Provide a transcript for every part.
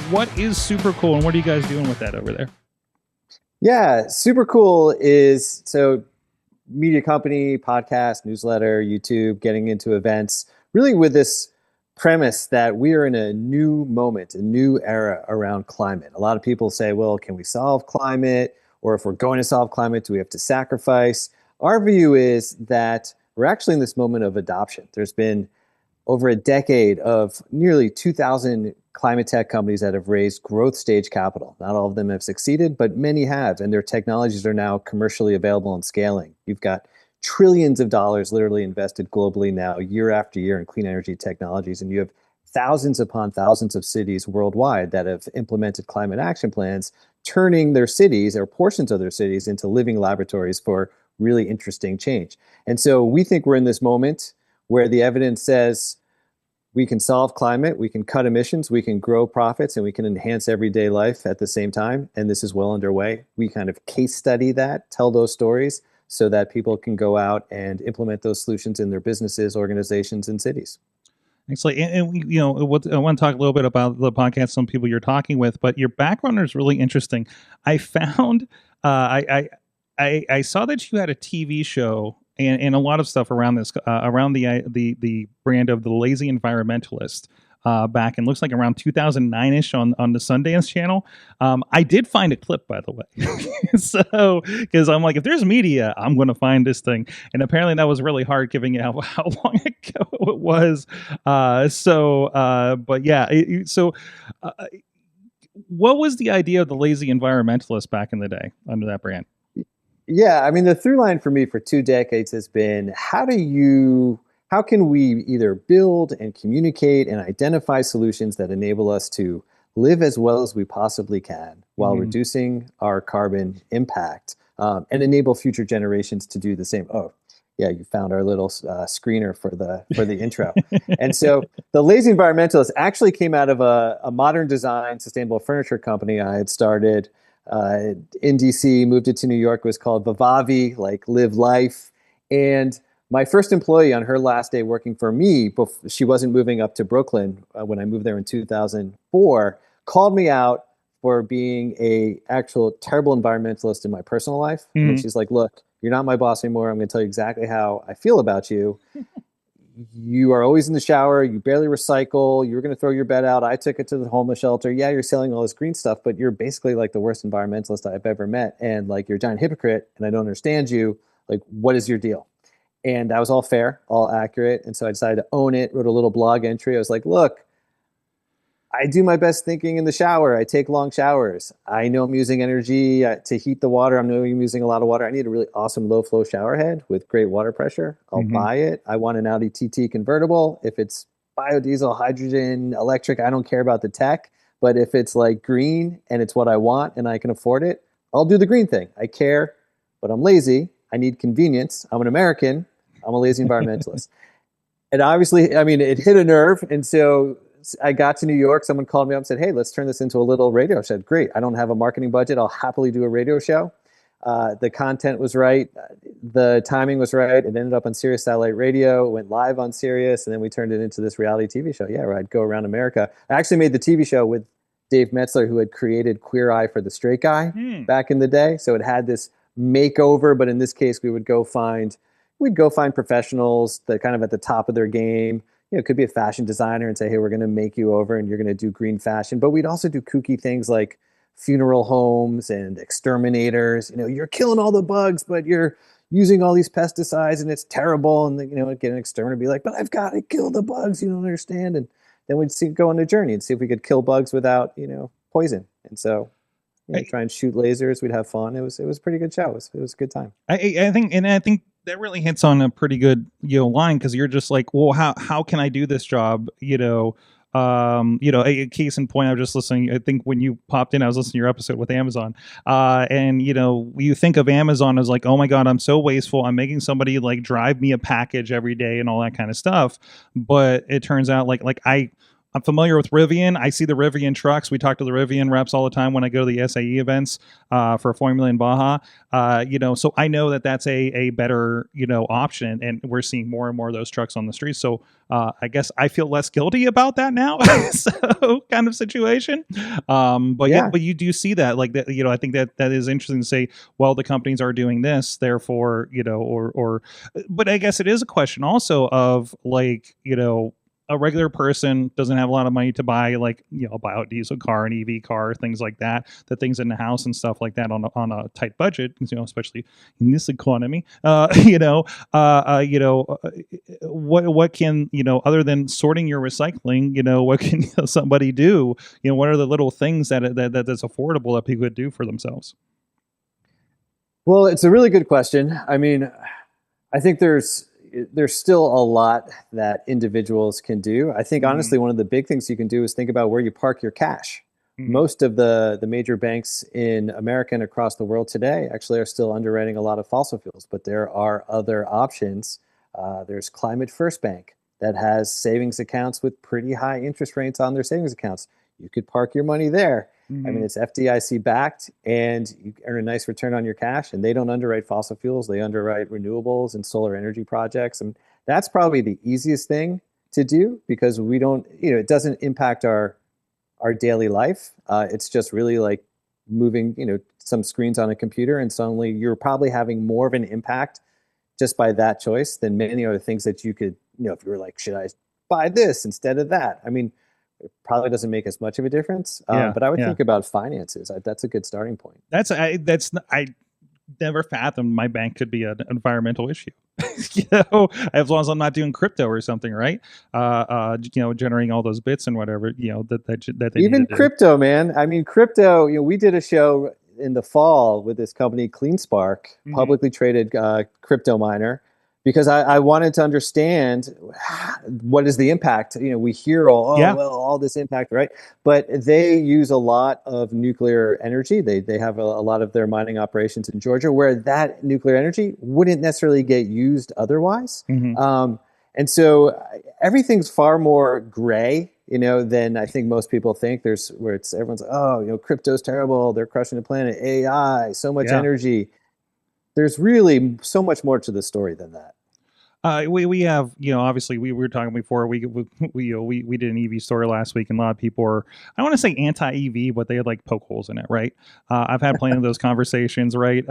what is SuperCool and what are you guys doing with that over there? Yeah, SuperCool is media company, podcast, newsletter, YouTube, getting into events, really with this premise that we are in a new moment, a new era around climate. A lot of people say, well, can we solve climate? Or if we're going to solve climate, do we have to sacrifice? Our view is that we're actually in this moment of adoption. There's been over a decade of nearly 2,000 climate tech companies that have raised growth stage capital. Not all of them have succeeded, but many have, and their technologies are now commercially available and scaling. You've got trillions of dollars literally invested globally now, year after year, in clean energy technologies, and you have thousands upon thousands of cities worldwide that have implemented climate action plans, turning their cities or portions of their cities into living laboratories for really interesting change. And so we think we're in this moment where the evidence says we can solve climate, we can cut emissions, we can grow profits, and we can enhance everyday life at the same time. And this is well underway. We kind of case study that, tell those stories so that people can go out and implement those solutions in their businesses, organizations, and cities. Excellent. And I want to talk a little bit about the podcast, some people you're talking with, but your background is really interesting. I found, I saw that you had a TV show and a lot of stuff around this, around the brand of the Lazy Environmentalist, back in, looks like around 2009-ish on the Sundance Channel. I did find a clip, by the way. So, because I'm like, if there's media, I'm going to find this thing. And apparently that was really hard, giving out how long ago it was. But yeah, what was the idea of the Lazy Environmentalist back in the day under that brand? Yeah, I mean, the through line for me for 2 decades has been, how can we either build and communicate and identify solutions that enable us to live as well as we possibly can while reducing our carbon impact, and enable future generations to do the same. Oh, yeah, you found our little screener for the intro. And so the Lazy Environmentalist actually came out of a modern design, sustainable furniture company I had started in DC, moved it to New York. It was called Vivavi, like live life. And my first employee on her last day working for me, she wasn't moving up to Brooklyn when I moved there in 2004, called me out for being a actual terrible environmentalist in my personal life. Mm-hmm. And she's like, look, you're not my boss anymore. I'm going to tell you exactly how I feel about you. You are always in the shower. You barely recycle. You're going to throw your bed out. I took it to the homeless shelter. Yeah, you're selling all this green stuff, but you're basically like the worst environmentalist I've ever met. And like, you're a giant hypocrite and I don't understand you. Like, what is your deal? And that was all fair, all accurate. And so I decided to own it, wrote a little blog entry. I was like, look, I do my best thinking in the shower. I take long showers. I know I'm using energy to heat the water. I know I'm using a lot of water. I need a really awesome low flow shower head with great water pressure. I'll buy it. I want an Audi TT convertible. If it's biodiesel, hydrogen, electric, I don't care about the tech. But if it's like green and it's what I want and I can afford it, I'll do the green thing. I care, but I'm lazy. I need convenience. I'm an American. I'm a lazy environmentalist. And obviously, I mean, it hit a nerve. And so I got to New York. Someone called me up and said, hey, let's turn this into a little radio show. I said, great. I don't have a marketing budget. I'll happily do a radio show. The content was right. The timing was right. It ended up on Sirius Satellite Radio, went live on Sirius, and then we turned it into this reality TV show. Yeah, where I'd go around America. I actually made the TV show with Dave Metzler, who had created Queer Eye for the Straight Guy back in the day. So it had this makeover, but in this case, we'd go find professionals that kind of at the top of their game. It could be a fashion designer and say, hey, we're going to make you over and you're going to do green fashion. But we'd also do kooky things like funeral homes and exterminators. You're killing all the bugs, but you're using all these pesticides and it's terrible. And, get an exterminator and be like, but I've got to kill the bugs. You don't understand. And then we'd go on a journey and see if we could kill bugs without, poison. And so try and shoot lasers. We'd have fun. It was a pretty good show. It was a good time. I think that really hits on a pretty good line, because you're just like, well, how can I do this job? A case in point, I was just listening. I think when you popped in, I was listening to your episode with Amazon, and you think of Amazon as like, oh my God, I'm so wasteful. I'm making somebody like drive me a package every day and all that kind of stuff. But it turns out like I'm familiar with Rivian. I see the Rivian trucks. We talk to the Rivian reps all the time when I go to the SAE events for Formula in Baja. So I know that that's a better option, and we're seeing more and more of those trucks on the streets. So I guess I feel less guilty about that now. So kind of situation. Yeah. But you do see that, like that. I think that is interesting to say. Well, the companies are doing this, therefore, or. But I guess it is a question also of like a regular person doesn't have a lot of money to buy like a biodiesel car, an EV car, things like that, the things in the house and stuff like that on a tight budget, especially in this economy. What can other than sorting your recycling, what can somebody do? What are the little things that's affordable that people could do for themselves? Well, it's a really good question. I mean, I think there's still a lot that individuals can do. I think Mm-hmm. honestly, one of the big things you can do is think about where you park your cash. Mm-hmm. Most of the major banks in America and across the world today actually are still underwriting a lot of fossil fuels, but there are other options. There's Climate First Bank that has savings accounts with pretty high interest rates on their savings accounts. You could park your money there. I mean, Mm-hmm. it's FDIC backed and you earn a nice return on your cash, and they don't underwrite fossil fuels. They underwrite renewables and solar energy projects. And that's probably the easiest thing to do because we don't, it doesn't impact our daily life. It's just really like moving, some screens on a computer, and suddenly you're probably having more of an impact just by that choice than many other things that you could, if you were like, should I buy this instead of that? I mean, it probably doesn't make as much of a difference. Yeah, But I would yeah. think about finances. That's a good starting point. I never fathomed my bank could be an environmental issue. As long as I'm not doing crypto or something, right? Generating all those bits and whatever that they need to Even do. crypto, man. I mean, crypto, we did a show in the fall with this company, CleanSpark, Mm-hmm. publicly traded crypto miner, because I wanted to understand what is the impact. We hear Yeah. all this impact, right? But they use a lot of nuclear energy. They have a lot of their mining operations in Georgia where that nuclear energy wouldn't necessarily get used otherwise. Mm-hmm. And so everything's far more gray, than I think most people think. There's where it's everyone's like, oh, crypto's terrible. They're crushing the planet. AI, so much Yeah. energy. There's really so much more to the story than that. We have obviously we were talking before we did an EV story last week, and a lot of people are, I don't want to say anti EV, but they had like poke holes in it, right? I've had plenty of those conversations, right?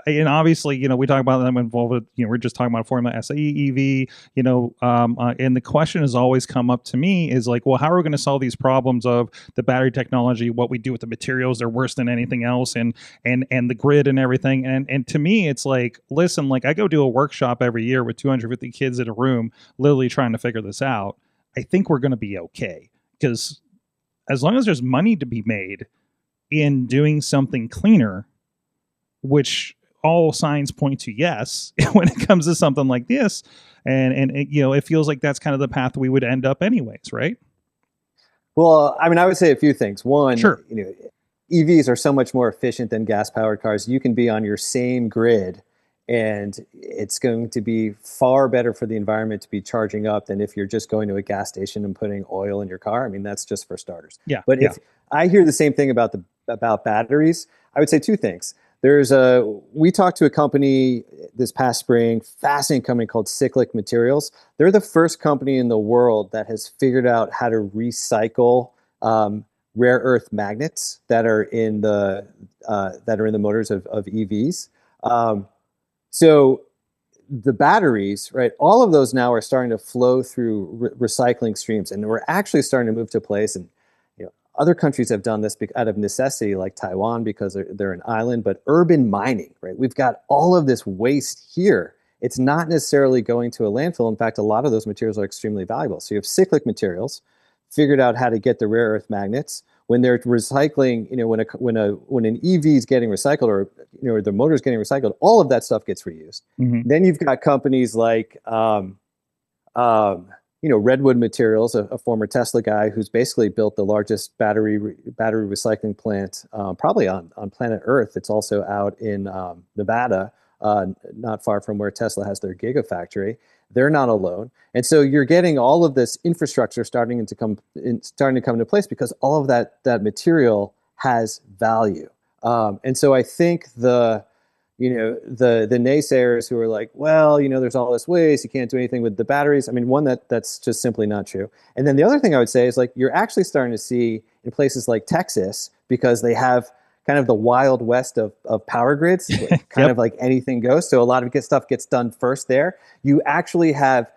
And obviously we talk about them involved with we're just talking about Formula SAE EV, and the question has always come up to me is like, well, how are we going to solve these problems of the battery technology, what we do with the materials? They're worse than anything else, and the grid and everything. And to me, it's like, listen, like I go do a workshop every year with 250 kids in a room literally trying to figure this out. I think we're going to be okay, because as long as there's money to be made in doing something cleaner, which all signs point to yes, when it comes to something like this, and it feels like that's kind of the path we would end up anyways, right? Well, I mean, I would say a few things. One, Sure. EVs are so much more efficient than gas-powered cars. You can be on your same grid, and it's going to be far better for the environment to be charging up than if you're just going to a gas station and putting oil in your car. I mean, that's just for starters. Yeah. But Yeah. if I hear the same thing about batteries, I would say two things. We talked to a company this past spring, fascinating company called Cyclic Materials. They're the first company in the world that has figured out how to recycle rare earth magnets that are in the motors of EVs. So the batteries, right? All of those now are starting to flow through recycling streams, and we're actually starting to move to a place. And other countries have done this out of necessity, like Taiwan, because they're an island. But urban mining, right? We've got all of this waste here. It's not necessarily going to a landfill. In fact, a lot of those materials are extremely valuable. So you have Cyclic Materials figured out how to get the rare earth magnets. When they're recycling, when an EV is getting recycled, or the motor is getting recycled, all of that stuff gets reused. Mm-hmm. Then you've got companies like Redwood Materials, a former Tesla guy who's basically built the largest battery recycling plant probably on planet Earth. It's also out in Nevada, not far from where Tesla has their Gigafactory. They're not alone. And so you're getting all of this infrastructure starting to come into place because all of that material has value. And so I think the naysayers who are like, well, there's all this waste, you can't do anything with the batteries. I mean, one, that's just simply not true. And then the other thing I would say is, like, you're actually starting to see in places like Texas, because they have kind of the wild west of power grids, kind Yep. of like anything goes. So a lot of stuff gets done first there. You actually have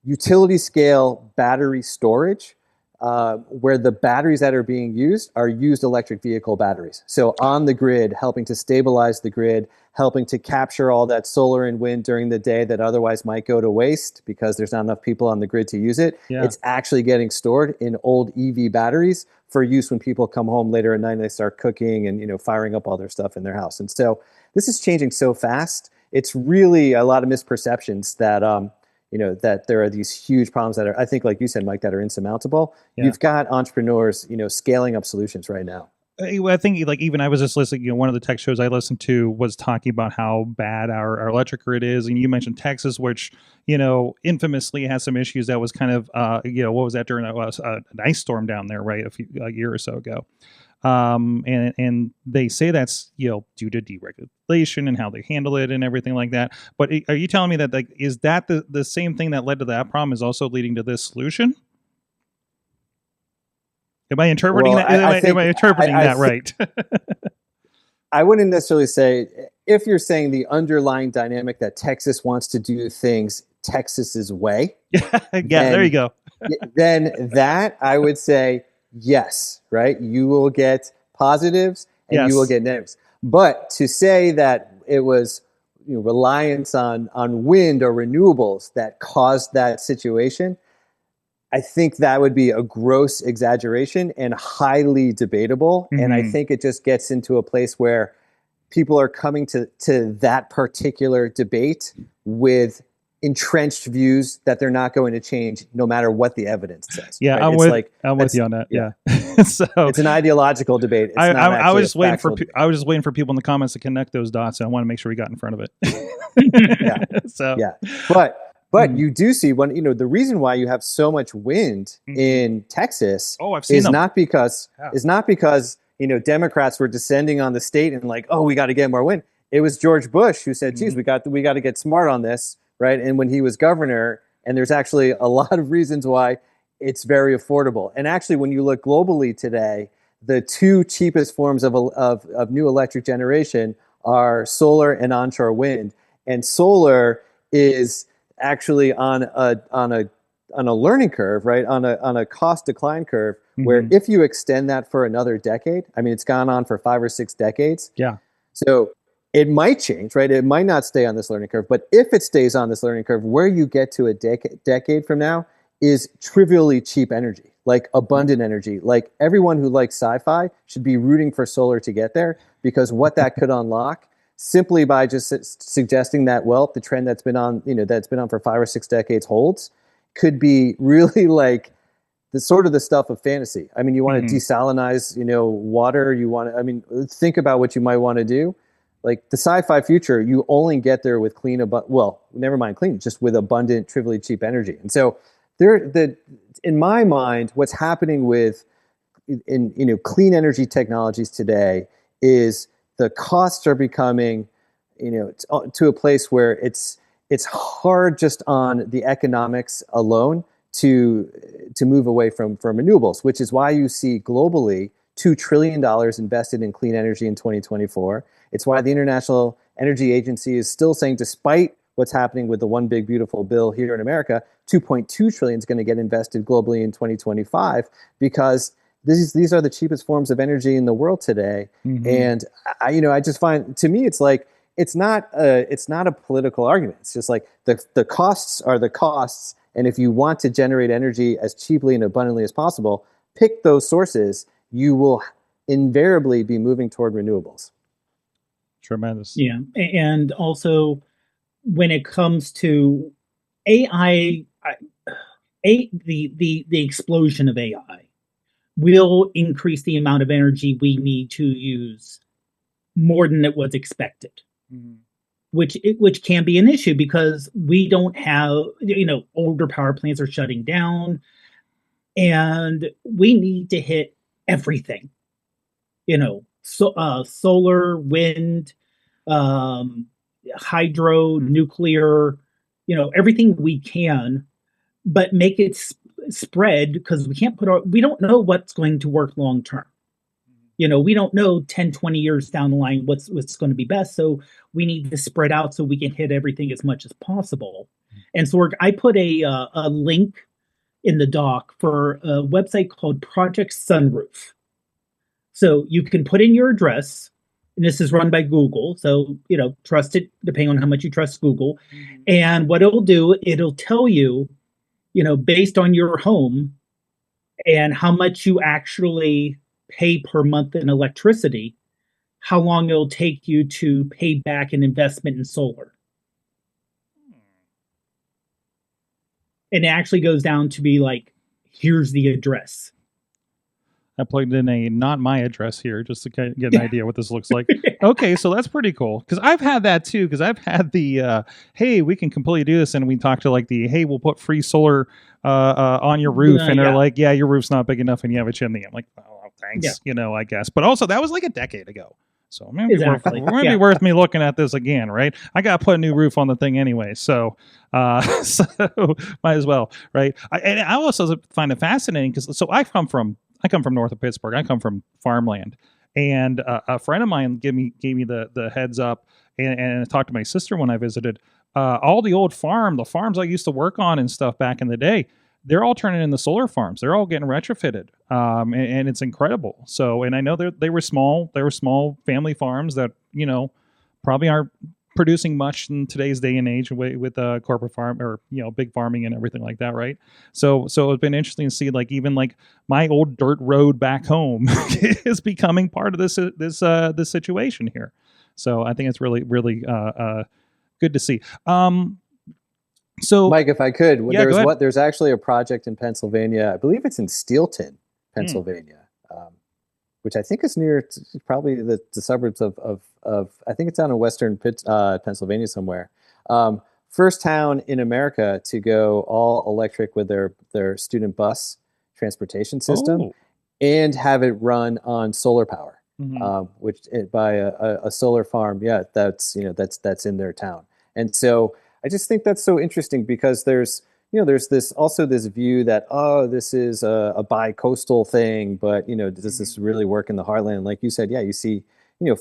utility scale battery storage, where the batteries that are being used are used electric vehicle batteries. So on the grid, helping to stabilize the grid, helping to capture all that solar and wind during the day that otherwise might go to waste because there's not enough people on the grid to use it. Yeah. It's actually getting stored in old EV batteries for use when people come home later at night and they start cooking and firing up all their stuff in their house. And so this is changing so fast. It's really a lot of misperceptions that there are these huge problems that are, I think, like you said, Mike, that are insurmountable. Yeah. You've got entrepreneurs, scaling up solutions right now. I think, like, even I was just listening, one of the tech shows I listened to was talking about how bad our electric grid is. And you mentioned Texas, which, infamously has some issues. That was kind of, what was that during an ice storm down there, right? A year or so ago. And they say that's, due to deregulation and how they handle it and everything like that. But are you telling me that, like, is that the same thing that led to that problem is also leading to this solution? Am I interpreting that? Am I interpreting that right? I wouldn't necessarily say, if you're saying the underlying dynamic that Texas wants to do things Texas's way. There you go. Then that, I would say, yes, right? You will get positives and you will get negatives. But to say that it was reliance on wind or renewables that caused that situation, I think that would be a gross exaggeration and highly debatable. Mm-hmm. And I think it just gets into a place where people are coming to that particular debate with entrenched views that they're not going to change no matter what the evidence says. Yeah, right? I'm with you on that. Yeah. So it's an ideological debate. It's I was just waiting for people in the comments to connect those dots, and I want to make sure we got in front of it. But you do see the reason why you have so much wind in Texas is not because Democrats were descending on the state and like, oh, we got to get more wind. It was George Bush who said, geez, we got to get smart on this, right? And when he was governor, and there's actually a lot of reasons why it's very affordable. And actually, when you look globally today, the two cheapest forms of new electric generation are solar and onshore wind. And solar is actually on a learning curve, right? On a cost decline curve, where if you extend that for another decade, I mean, it's gone on for 5 or 6 decades. Yeah. So it might change, right? It might not stay on this learning curve, but if it stays on this learning curve, where you get to a decade from now is trivially cheap energy, like abundant energy. Like, everyone who likes sci-fi should be rooting for solar to get there, because what that could unlock, simply by just suggesting that, well, the trend that's been on for 5 or 6 decades holds, could be really like the sort of the stuff of fantasy. I mean, you want to desalinize, water. Think about what you might want to do. Like, the sci-fi future, you only get there with just with abundant, trivially cheap energy. And so in my mind, what's happening with clean energy technologies today is the costs are becoming, to a place where it's hard just on the economics alone to move away from renewables, which is why you see globally $2 trillion invested in clean energy in 2024. It's why the International Energy Agency is still saying, despite what's happening with the One Big Beautiful Bill here in America, $2.2 trillion is going to get invested globally in 2025, because these are the cheapest forms of energy in the world today. And I just find, to me, it's like, it's not a political argument. It's just like the costs are the costs, and if you want to generate energy as cheaply and abundantly as possible, pick those sources. You will invariably be moving toward renewables. Tremendous. Yeah, and also when it comes to AI, the explosion of AI will increase the amount of energy we need to use more than it was expected. which can be an issue because we don't have, older power plants are shutting down, and we need to hit everything. Solar, wind, um, hydro, nuclear, everything we can, but make it spread because we don't know what's going to work long term. We don't know 10, 20 years down the line what's going to be best. So we need to spread out so we can hit everything as much as possible. And so I put a link in the doc for a website called Project Sunroof. So you can put in your address, and this is run by Google. So, trust it depending on how much you trust Google. Mm-hmm. And what it'll do, it'll tell you, based on your home and how much you actually pay per month in electricity, how long it'll take you to pay back an investment in solar. And it actually goes down to be like, here's the address. I plugged in a not my address here just to get an idea what this looks like. Okay, so that's pretty cool because I've had that too. Because I've had the hey, we can completely do this, and we talk to like the hey, we'll put free solar on your roof, and they're like, yeah, your roof's not big enough, and you have a chimney. I'm like, oh, thanks, I guess. But also that was like a decade ago, so maybe be worth me looking at this again, right? I got to put a new roof on the thing anyway, so so might as well, right? And I also find it fascinating because I come from north of Pittsburgh. I come from farmland, and a friend of mine gave me the heads up, and I talked to my sister when I visited. All the old the farms I used to work on and stuff back in the day, they're all turning into solar farms. They're all getting retrofitted, and it's incredible. So, and I know they were small family farms that probably aren't producing much in today's day and age with corporate farm or big farming and everything like that, right? So it's been interesting to see like even like my old dirt road back home is becoming part of this situation here. So I think it's really good to see. So Mike, if I could, there's actually a project in Pennsylvania. I believe it's in Steelton, Pennsylvania. Which I think is near probably the suburbs of I think it's down in western Pennsylvania somewhere. First town in America to go all electric with their student bus transportation system and have it run on solar power, by a solar farm. Yeah, that's in their town. And so I just think that's so interesting because there's this view that, this is a bi-coastal thing, but, does this really work in the heartland? Like you said, you see,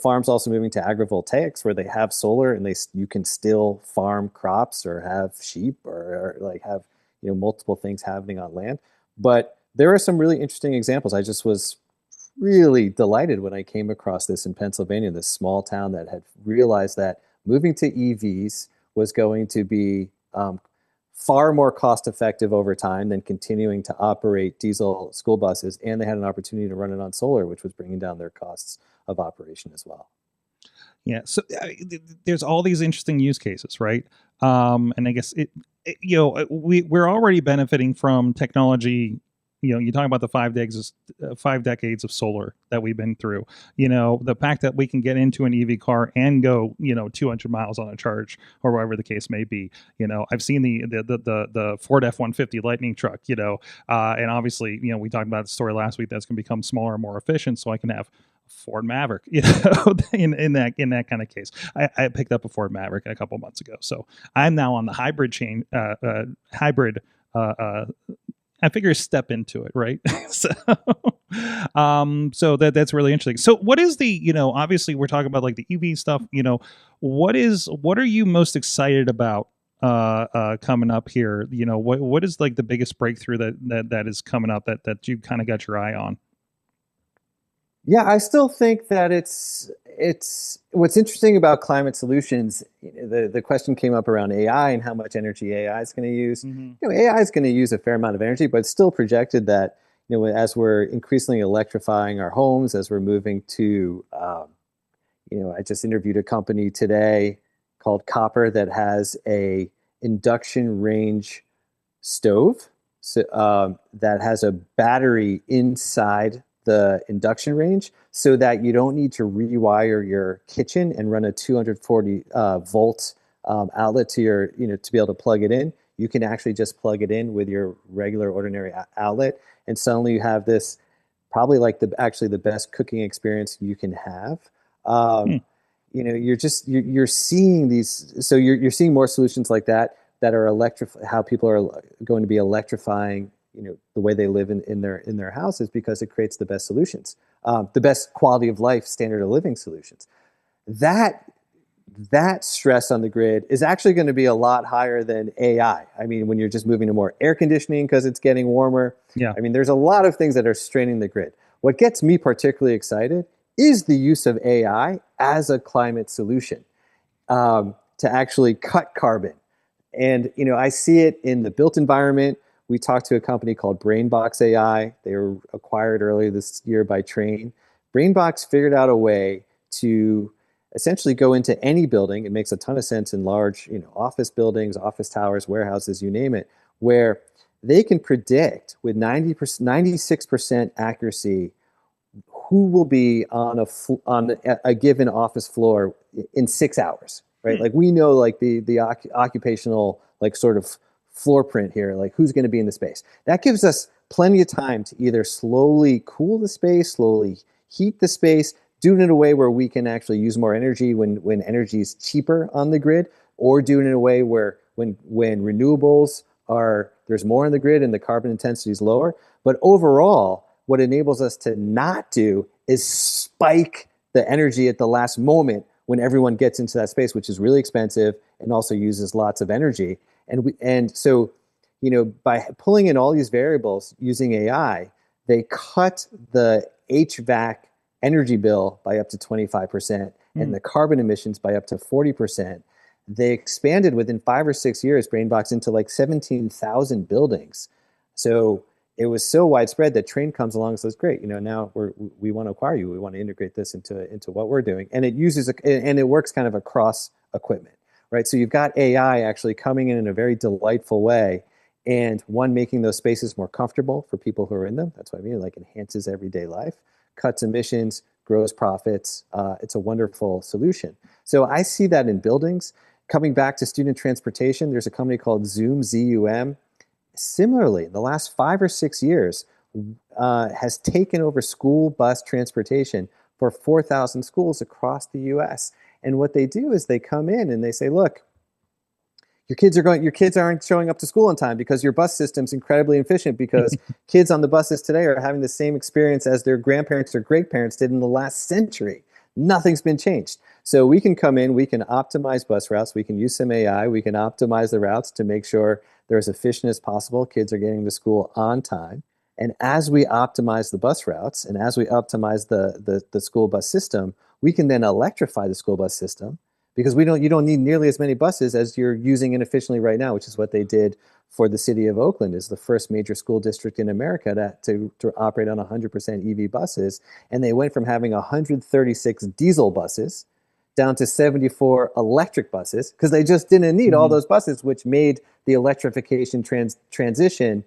farms also moving to agrivoltaics where they have solar and you can still farm crops or have sheep or like have, multiple things happening on land. But there are some really interesting examples. I just was really delighted when I came across this in Pennsylvania, this small town that had realized that moving to EVs was going to be far more cost effective over time than continuing to operate diesel school buses. And they had an opportunity to run it on solar, which was bringing down their costs of operation as well. Yeah. So there's all these interesting use cases, right? And I guess we're already benefiting from technology. You talk about the 5 decades of solar that we've been through. The fact that we can get into an EV car and go 200 miles on a charge or whatever the case may be. I've seen the Ford F-150 Lightning truck. And obviously we talked about the story last week that's going to become smaller and more efficient, so I can have Ford Maverick, in that kind of case. I picked up a Ford Maverick a couple months ago, so I'm now on the hybrid chain. I figure step into it, right? So that's really interesting. So what is the, obviously we're talking about like the EV stuff, what are you most excited about coming up here? What is like the biggest breakthrough that is coming up that you kind of got your eye on? Yeah, I still think that it's what's interesting about climate solutions. The question came up around AI and how much energy AI is going to use. AI is going to use a fair amount of energy, but it's still projected that as we're increasingly electrifying our homes, as we're moving to, I just interviewed a company today called Copper that has a induction range stove that has a battery inside the induction range so that you don't need to rewire your kitchen and run a 240 volt outlet to your, to be able to plug it in. You can actually just plug it in with your regular ordinary outlet, and suddenly you have this probably like the best cooking experience you can have. You're seeing these, so you're seeing more solutions like that are how people are going to be electrifying, the way they live in their houses, because it creates the best solutions, the best quality of life, standard of living solutions. That stress on the grid is actually going to be a lot higher than AI. I mean, when you're just moving to more air conditioning because it's getting warmer. Yeah. I mean, there's a lot of things that are straining the grid. What gets me particularly excited is the use of AI as a climate solution, to actually cut carbon. And, I see it in the built environment. We talked to a company called Brainbox AI. They were acquired earlier this year by Train. Brainbox figured out a way to essentially go into any building. It makes a ton of sense in large, office buildings, office towers, warehouses, you name it, where they can predict with 96% accuracy who will be on a given office floor in 6 hours, right? Like we know like the occupational like sort of floor print here, like who's going to be in the space. That gives us plenty of time to either slowly cool the space, slowly heat the space, do it in a way where we can actually use more energy when energy is cheaper on the grid, or do it in a way where when renewables there's more on the grid and the carbon intensity is lower. But overall, what enables us to not do is spike the energy at the last moment when everyone gets into that space, which is really expensive and also uses lots of energy. And so, by pulling in all these variables using AI, they cut the HVAC energy bill by up to 25% and the carbon emissions by up to 40%. They expanded within 5 or 6 years, Brainbox, into like 17,000 buildings. So it was so widespread that Train comes along and says, great, now we want to acquire you. We want to integrate this into what we're doing. And it works kind of across equipment, right? So you've got AI actually coming in a very delightful way, and one, making those spaces more comfortable for people who are in them. That's what I mean, like enhances everyday life, cuts emissions, grows profits. It's a wonderful solution. So I see that in buildings. Coming back to student transportation, there's a company called Zoom, ZUM. Similarly, in the last 5 or 6 years, has taken over school bus transportation for 4,000 schools across the U.S. And what they do is they come in and they say, look, your kids aren't showing up to school on time because your bus system's incredibly inefficient, because kids on the buses today are having the same experience as their grandparents or great-parents did in the last century. Nothing's been changed. So we can come in, we can optimize bus routes, we can use some AI, we can optimize the routes to make sure they're as efficient as possible, kids are getting to school on time. And as we optimize the bus routes and as we optimize the school bus system, we can then electrify the school bus system, because you don't need nearly as many buses as you're using inefficiently right now, which is what they did for the city of Oakland, is the first major school district in America to operate on 100% EV buses. And they went from having 136 diesel buses down to 74 electric buses, because they just didn't need all those buses, which made the electrification transition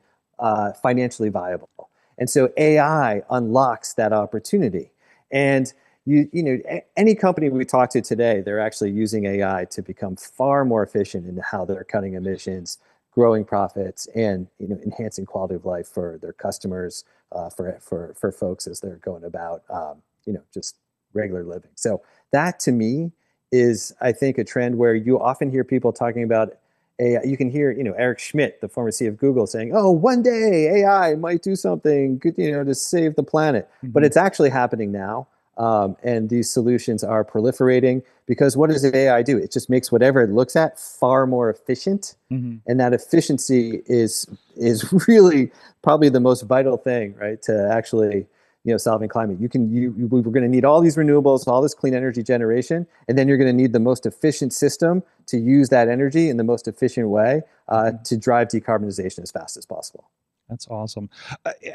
financially viable. And so AI unlocks that opportunity. And any company we talk to today, they're actually using AI to become far more efficient in how they're cutting emissions, growing profits, and enhancing quality of life for their customers, for folks as they're going about just regular living. So that to me is, I think, a trend where you often hear people talking about AI. You can hear Eric Schmidt, the former CEO of Google, saying, "Oh, one day AI might do something good, to save the planet." But it's actually happening now. And these solutions are proliferating, because what does AI do? It just makes whatever it looks at far more efficient. And that efficiency is really probably the most vital thing, right, to actually solving climate. We're going to need all these renewables, all this clean energy generation, and then you're going to need the most efficient system to use that energy in the most efficient way to drive decarbonization as fast as possible. That's awesome.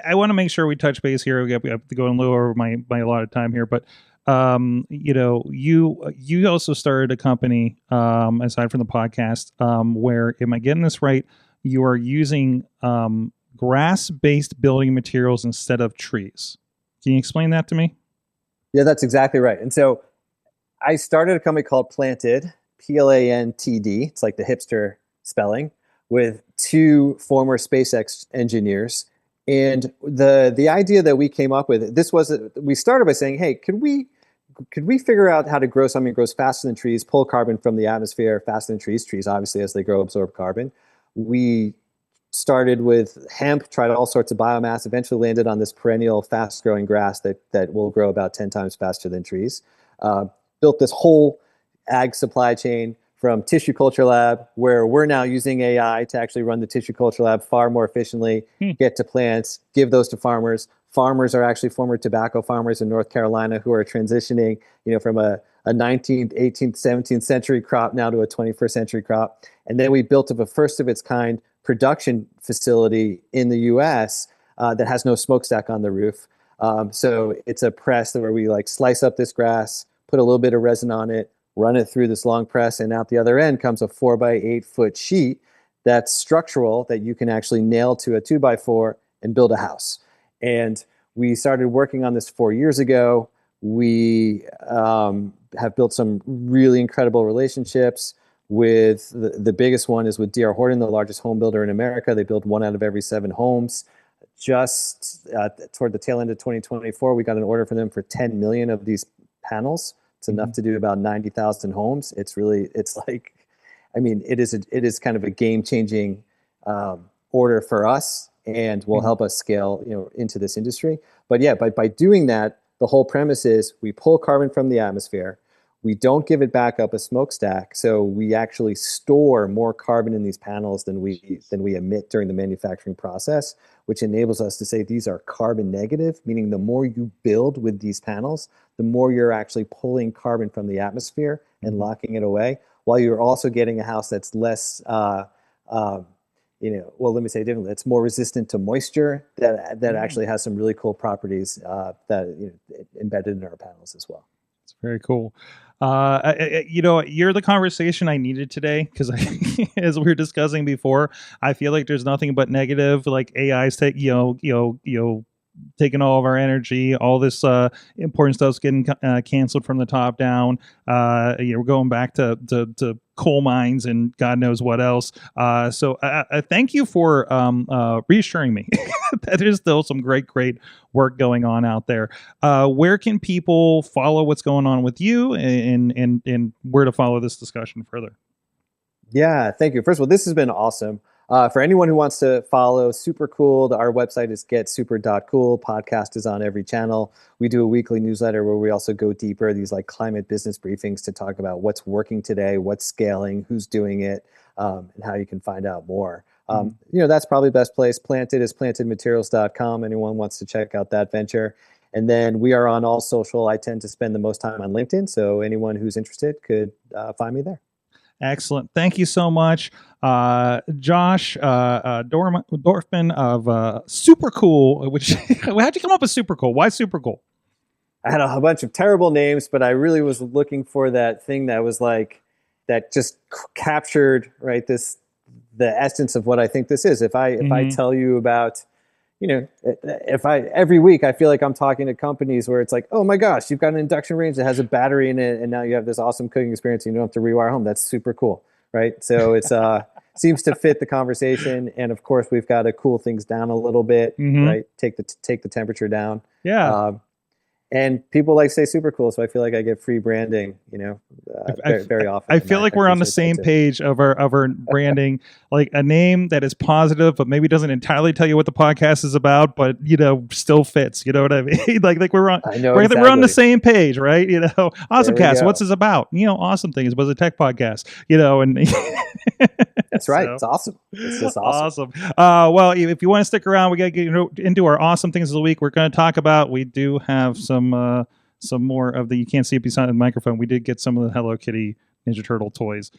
I want to make sure we touch base here. We have to go a little over my allotted time here, but you also started a company aside from the podcast where, am I getting this right? You are using grass-based building materials instead of trees. Can you explain that to me? Yeah, that's exactly right. And so I started a company called Planted, Plantd. It's like the hipster spelling, with two former SpaceX engineers. And the idea that we came up with, we started by saying, hey, could we figure out how to grow something that grows faster than trees, pull carbon from the atmosphere faster than trees? Trees, obviously, as they grow, absorb carbon. We started with hemp, tried all sorts of biomass, eventually landed on this perennial, fast-growing grass that will grow about 10 times faster than trees. Uh, Built this whole ag supply chain from tissue culture lab, where we're now using AI to actually run the tissue culture lab far more efficiently, get to plants, give those to farmers. Farmers are actually former tobacco farmers in North Carolina who are transitioning, from a 19th, 18th, 17th century crop now to a 21st century crop. And then we built up a first of its kind production facility in the US that has no smokestack on the roof. So it's a press where we like slice up this grass, put a little bit of resin on it, run it through this long press, and out the other end comes a 4x8 foot sheet that's structural that you can actually nail to a 2x4 and build a house. And we started working on this 4 years ago. We have built some really incredible relationships with the biggest one is with D.R. Horton, the largest home builder in America. They build 1 out of every 7 homes. Just toward the tail end of 2024, we got an order from them for 10 million of these panels. It's enough to do about 90,000 homes. It is kind of a game-changing order for us, and will help us scale, into this industry. But yeah, by doing that, the whole premise is we pull carbon from the atmosphere. We don't give it back up a smokestack, so we actually store more carbon in these panels than we emit during the manufacturing process, which enables us to say these are carbon negative, meaning the more you build with these panels, the more you're actually pulling carbon from the atmosphere and locking it away, while you're also getting a house that's less, let me say it differently, it's more resistant to moisture, that actually has some really cool properties that embedded in our panels as well. It's very cool. You're the conversation I needed today, because as we were discussing before, I feel like there's nothing but negative, like AI's taking all of our energy, all this important stuff's getting canceled from the top down. We're going back to coal mines and God knows what else. So thank you for reassuring me that there's still some great work going on out there. Where can people follow what's going on with you, and where to follow this discussion further? Yeah, thank you. First of all, this has been awesome. For anyone who wants to follow SuperCool, our website is getsuper.cool. Podcast is on every channel. We do a weekly newsletter where we also go deeper, these like climate business briefings to talk about what's working today, what's scaling, who's doing it, and how you can find out more. That's probably the best place. Planted is plantedmaterials.com. Anyone wants to check out that venture. And then we are on all social. I tend to spend the most time on LinkedIn, so anyone who's interested could find me there. Excellent. Thank you so much, Josh Dorfman of SuperCool. Which how'd you come up with SuperCool? Why SuperCool? I had a bunch of terrible names, but I really was looking for that thing that was like that just captured the essence of what I think this is. If I tell you about, every week I feel like I'm talking to companies where it's like, oh my gosh, you've got an induction range that has a battery in it, and now you have this awesome cooking experience, and you don't have to rewire home. That's super cool, right? So it's seems to fit the conversation, and of course we've got to cool things down a little bit, right? Take the temperature down. Yeah. And people like say super cool, so I feel like I get free branding, very often. I feel like we're on the same page of our branding, like a name that is positive, but maybe doesn't entirely tell you what the podcast is about, but still fits. You know what I mean? like we're on the same page, right? AwesomeCast, what's this about? Awesome things was a tech podcast. And that's right. So, it's awesome. It's just awesome. Well, if you want to stick around, we got to get into our awesome things of the week. We're going to talk about. We do have some more of the. You can't see it beside the microphone. We did get some of the Hello Kitty Ninja Turtle toys.